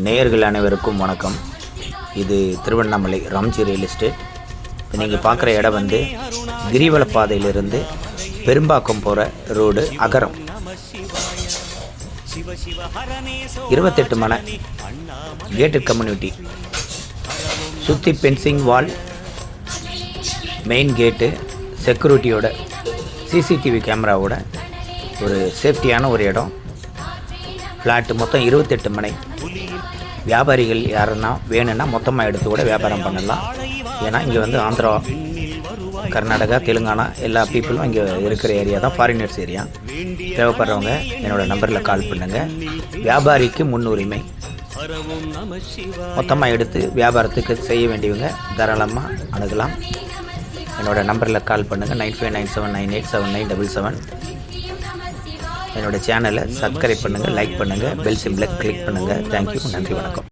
நேயர்கள் அனைவருக்கும் வணக்கம். இது திருவண்ணாமலை ராம்ஜி ரியல் எஸ்டேட். இப்போ நீங்கள் பார்க்குற இடம் வந்து கிரிவல பாதையிலிருந்து பெரும்பாக்கம் போகிற ரோடு அகரம் 28 மனை கேட்டட் கம்யூனிட்டி, சுற்றி பென்சிங் வால், மெயின் கேட்டு, செக்யூரிட்டியோட சிசிடிவி கேமராவோட ஒரு சேஃப்டியான ஒரு இடம். ஃப்ளாட்டு மொத்தம் 28 மனை. வியாபாரிகள் யாருன்னா வேணும்னா மொத்தமாக எடுத்து கூட வியாபாரம் பண்ணலாம். ஏன்னா இங்கே வந்து ஆந்திரா, கர்நாடகா, தெலுங்கானா எல்லா பீப்புளும் இங்கே இருக்கிற ஏரியா தான், ஃபாரினர்ஸ் ஏரியா. தேவைப்படுறவங்க என்னோடய நம்பரில் கால் பண்ணுங்கள். வியாபாரிக்கு முன்னுரிமை. மொத்தமாக எடுத்து வியாபாரத்துக்கு செய்ய வேண்டியவங்க தாராளமாக அணுகலாம். என்னோடய நம்பரில் கால் பண்ணுங்கள். 9597987977. என்னோடய சேனலை சப்ஸ்கிரைப் பண்ணுங்கள், லைக் பண்ணுங்கள், பெல் சிம்பிளை கிளிக் பண்ணுங்கள். தேங்க்யூ, நன்றி, வணக்கம்.